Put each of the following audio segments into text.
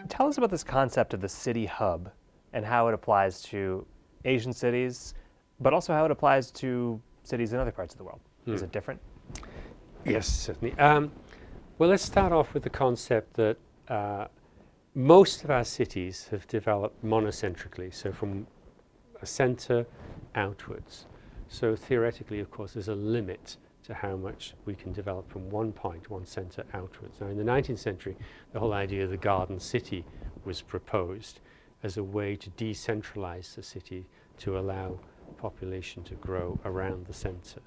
Tell us about this concept of the city hub and how it applies to Asian cities, but also how it applies to cities in other parts of the world. Is it different? Yes, certainly. Well, let's start off with the concept that most of our cities have developed monocentrically, so from a center outwards. So theoretically, of course, there's a limit to how much we can develop from one point, one center outwards. Now, in the 19th century, the whole idea of the garden city was proposed as a way to decentralize the city to allow population to grow around the center.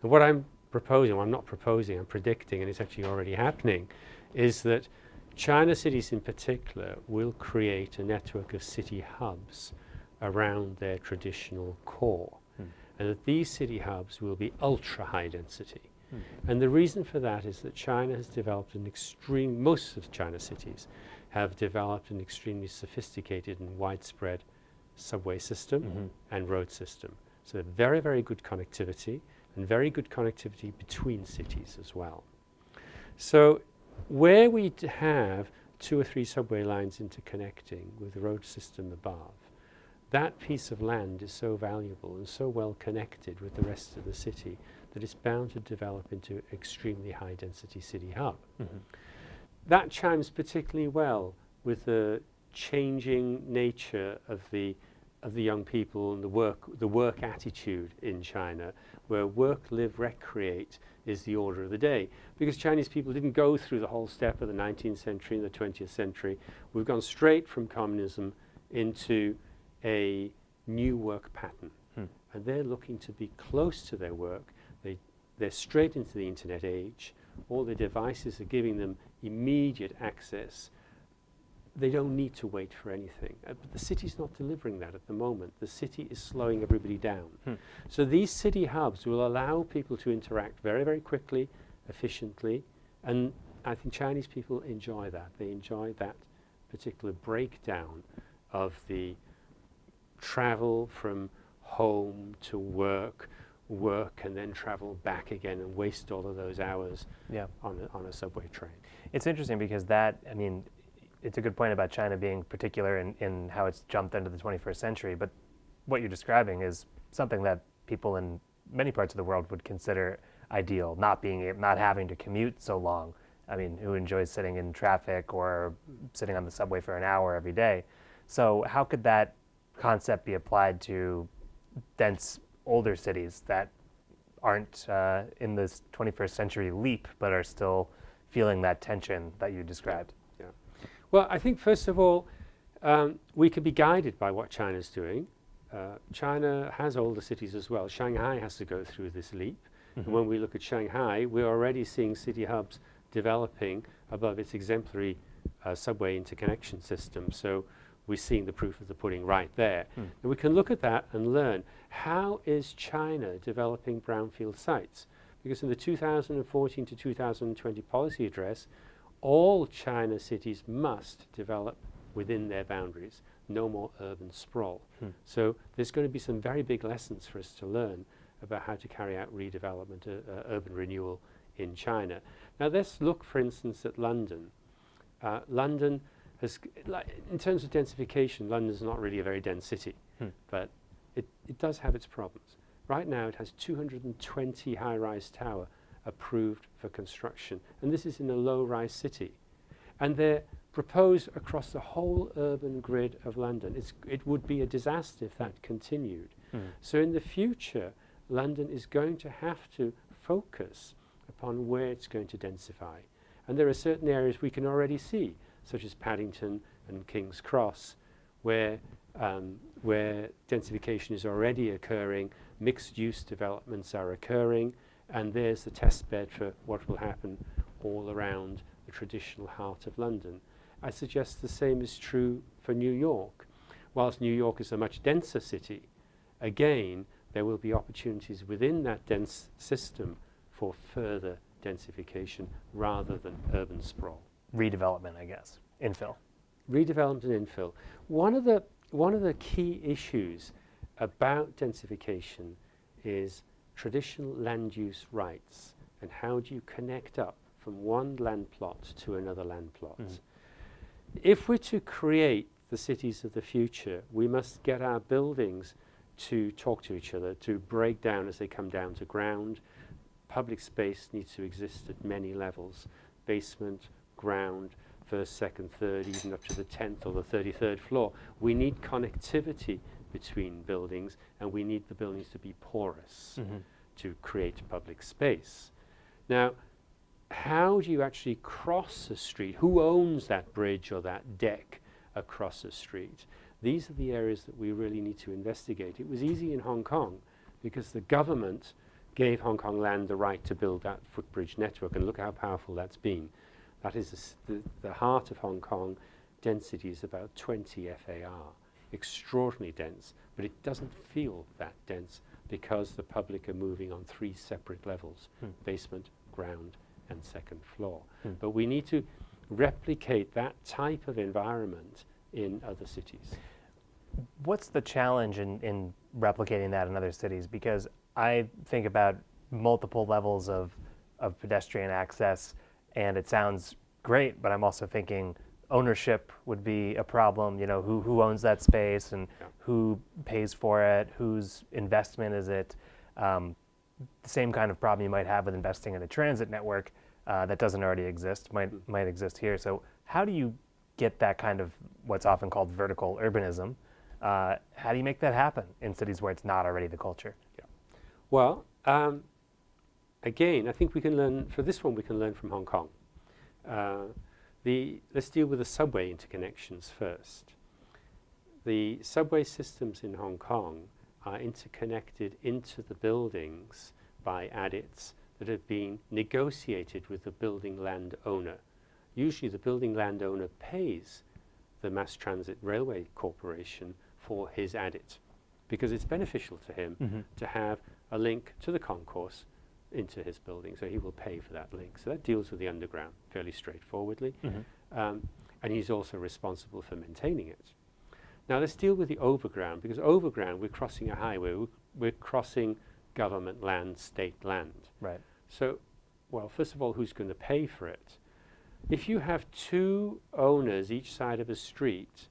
And what I'm proposing, well, I'm not proposing, I'm predicting, and it's actually already happening, is that China cities in particular will create a network of city hubs around their traditional core. And that these city hubs will be ultra high density. And the reason for that is that China has developed most of China's cities have developed an extremely sophisticated and widespread subway system and road system. So very, very good connectivity and very good connectivity between cities as well. So where we have 2 or 3 subway lines interconnecting with the road system above, that piece of land is so valuable and so well connected with the rest of the city that it's bound to develop into an extremely high density city hub. That chimes particularly well with the changing nature of the young people and the work attitude in China, where work, live, recreate is the order of the day. Because Chinese people didn't go through the whole step of the 19th century and the 20th century. We've gone straight from communism into a new work pattern. And they're looking to be close to their work. They're straight into the internet age. All the devices are giving them immediate access. They don't need to wait for anything. But the city's not delivering that at the moment. The city is slowing everybody down. So these city hubs will allow people to interact very, very quickly, efficiently. And I think Chinese people enjoy that. They enjoy that particular breakdown of the travel from home to work and then travel back again and waste all of those hours on a subway train. It's interesting because that, I mean, it's a good point about China being particular in how it's jumped into the 21st century, but what you're describing is something that people in many parts of the world would consider ideal, not having to commute so long. I mean, who enjoys sitting in traffic or sitting on the subway for an hour every day? So how could that concept be applied to dense older cities that aren't in this 21st century leap but are still feeling that tension that you described? Yeah. Well, I think first of all, we could be guided by what China's doing. China has older cities as well. Shanghai has to go through this leap. And when we look at Shanghai, we're already seeing city hubs developing above its exemplary subway interconnection system. So we're seeing the proof of the pudding right there. And we can look at that and learn, how is China developing brownfield sites? Because in the 2014 to 2020 policy address, all China cities must develop within their boundaries, no more urban sprawl. So there's going to be some very big lessons for us to learn about how to carry out redevelopment, urban renewal in China. Now let's look, for instance, at London. London has, in terms of densification, London's not really a very dense city, but it does have its problems. Right now it has 220 high-rise tower approved for construction, and this is in a low-rise city. And they're proposed across the whole urban grid of London. It would be a disaster if that continued. So in the future, London is going to have to focus upon where it's going to densify. And there are certain areas we can already see, such as Paddington and King's Cross, where densification is already occurring, mixed-use developments are occurring, and there's the test bed for what will happen all around the traditional heart of London. I suggest the same is true for New York. Whilst New York is a much denser city, again, there will be opportunities within that dense system for further densification rather than urban sprawl. Redevelopment, I guess, infill. Redevelopment and infill. One of the key issues about densification is traditional land use rights and how do you connect up from one land plot to another land plot. If we're to create the cities of the future, we must get our buildings to talk to each other, to break down as they come down to ground. Public space needs to exist at many levels: basement, ground, first, second, third, even up to the 10th or the 33rd floor. We need connectivity between buildings, and we need the buildings to be porous to create public space. Now, how do you actually cross a street? Who owns that bridge or that deck across a street? These are the areas that we really need to investigate. It was easy in Hong Kong because the government gave Hong Kong Land the right to build that footbridge network, and look how powerful that's been. That is the heart of Hong Kong. Density is about 20 FAR, extraordinarily dense, but it doesn't feel that dense because the public are moving on 3 separate levels: basement, ground, and second floor. But we need to replicate that type of environment in other cities. What's the challenge in replicating that in other cities? Because I think about multiple levels of pedestrian access, and it sounds great, but I'm also thinking ownership would be a problem. You know, who owns that space, and who pays for it, whose investment is it? The same kind of problem you might have with investing in a transit network that doesn't already exist might exist here. So how do you get that kind of what's often called vertical urbanism? How do you make that happen in cities where it's not already the culture? Well, again, I think we can learn, for this one, we can learn from Hong Kong. Let's deal with the subway interconnections first. The subway systems in Hong Kong are interconnected into the buildings by adits that have been negotiated with the building landowner. Usually the building landowner pays the Mass Transit Railway Corporation for his adit because it's beneficial to him to have a link to the concourse into his building, so he will pay for that link. So that deals with the underground fairly straightforwardly, and he's also responsible for maintaining it. Now let's deal with the overground, because overground we're crossing a highway, we're crossing government land, state land. Right. So, well, first of all, who's going to pay for it? If you have 2 owners each side of a street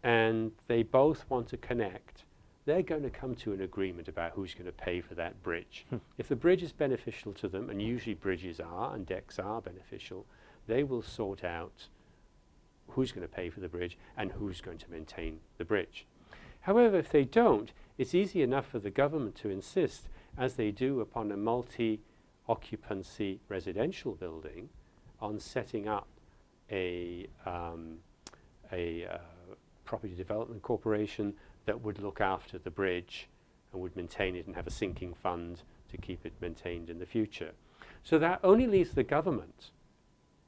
and they both want to connect, they're going to come to an agreement about who's going to pay for that bridge. If the bridge is beneficial to them, and usually bridges are and decks are beneficial, they will sort out who's going to pay for the bridge and who's going to maintain the bridge. However, if they don't, it's easy enough for the government to insist, as they do upon a multi-occupancy residential building, on setting up a property development corporation that would look after the bridge and would maintain it and have a sinking fund to keep it maintained in the future. So that only leaves the government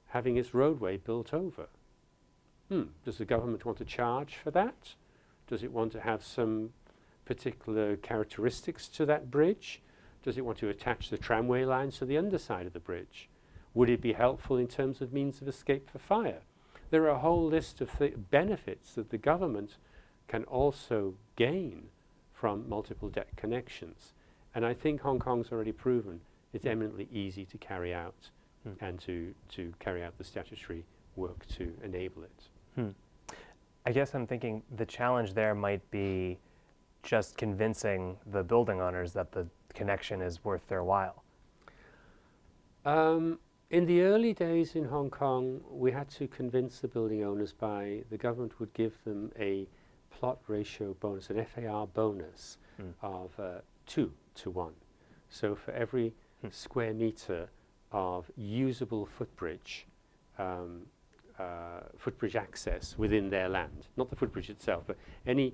having its roadway built over. Does the government want to charge for that? Does it want to have some particular characteristics to that bridge? Does it want to attach the tramway lines to the underside of the bridge? Would it be helpful in terms of means of escape for fire? There are a whole list of benefits that the government can also gain from multiple deck connections. And I think Hong Kong's already proven it's eminently easy to carry out and to carry out the statutory work to enable it. I guess I'm thinking the challenge there might be just convincing the building owners that the connection is worth their while. In the early days in Hong Kong, we had to convince the building owners by the government would give them a plot ratio bonus, an FAR bonus of 2 to 1. So for every square meter of usable footbridge, footbridge access within their land, not the footbridge itself, but any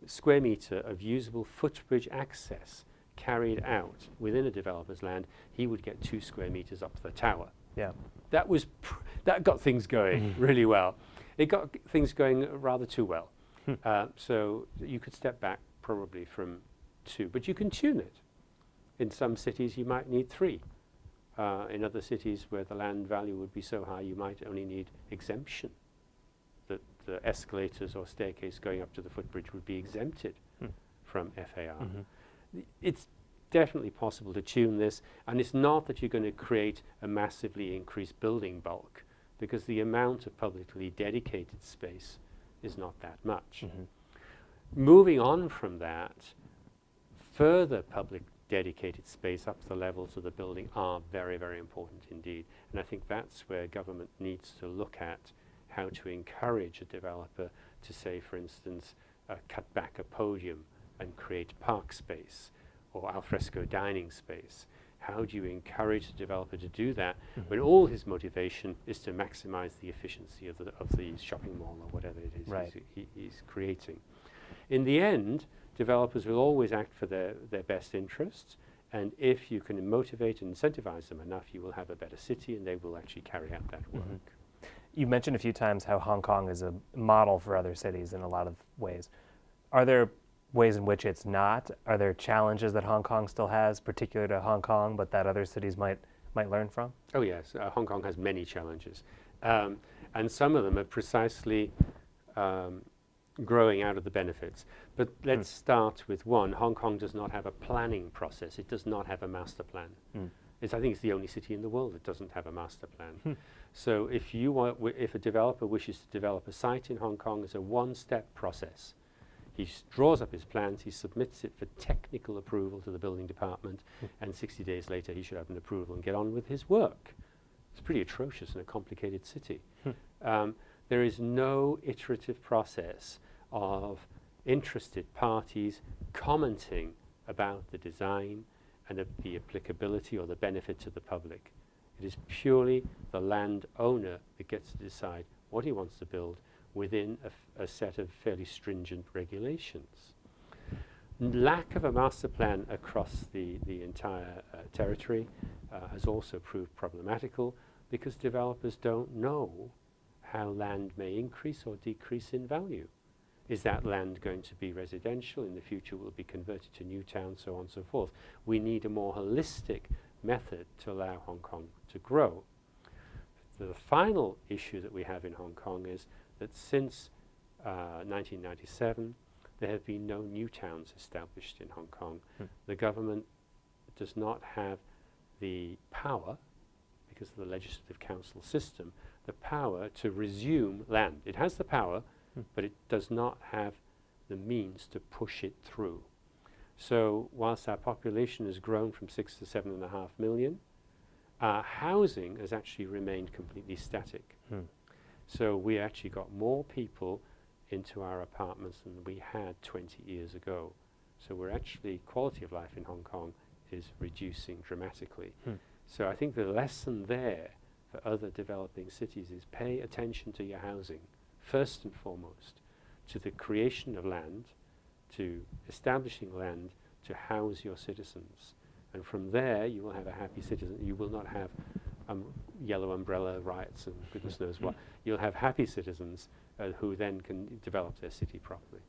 square meter of usable footbridge access carried out within a developer's land, he would get 2 square meters up the tower. Yeah. That got things going really well. It got things going rather too well. So you could step back probably from 2, but you can tune it. In some cities you might need 3. In other cities where the land value would be so high, you might only need exemption, that the escalators or staircase going up to the footbridge would be exempted from FAR. definitely possible to tune this, and it's not that you're going to create a massively increased building bulk, because the amount of publicly dedicated space is not that much. Moving on from that, further public dedicated space up to the levels of the building are very, very important indeed. And I think that's where government needs to look at how to encourage a developer to say, for instance, cut back a podium and create park space or alfresco dining space. How do you encourage the developer to do that when all his motivation is to maximize the efficiency of the shopping mall or whatever it is he's creating? In the end, developers will always act for their best interests, and if you can motivate and incentivize them enough, you will have a better city and they will actually carry out that work. You mentioned a few times how Hong Kong is a model for other cities in a lot of ways. Are there ways in which it's not? Are there challenges that Hong Kong still has, particular to Hong Kong, but that other cities might learn from? Oh yes, Hong Kong has many challenges. And some of them are precisely growing out of the benefits. But let's start with one. Hong Kong does not have a planning process. It does not have a master plan. I think it's the only city in the world that doesn't have a master plan. So if if a developer wishes to develop a site in Hong Kong, it's a one-step process. He draws up his plans, he submits it for technical approval to the building department, and 60 days later he should have an approval and get on with his work. It's pretty atrocious in a complicated city. There is no iterative process of interested parties commenting about the design and the applicability or the benefit to the public. It is purely the landowner that gets to decide what he wants to build within a set of fairly stringent regulations. Lack of a master plan across the entire territory has also proved problematical, because developers don't know how land may increase or decrease in value. Is that land going to be residential? In the future will it be converted to new towns, so on and so forth. We need a more holistic method to allow Hong Kong to grow. The final issue that we have in Hong Kong is that since 1997, there have been no new towns established in Hong Kong. The government does not have the power, because of the legislative council system, the power to resume land. It has the power, but it does not have the means to push it through. So whilst our population has grown from 6 to 7.5 million, our housing has actually remained completely static. So we actually got more people into our apartments than we had 20 years ago. So we're actually, quality of life in Hong Kong is reducing dramatically. So I think the lesson there for other developing cities is pay attention to your housing, first and foremost, to the creation of land, to establishing land to house your citizens. And from there, you will have a happy citizen. You will not have yellow umbrella riots and goodness knows what. You'll have happy citizens who then can develop their city properly.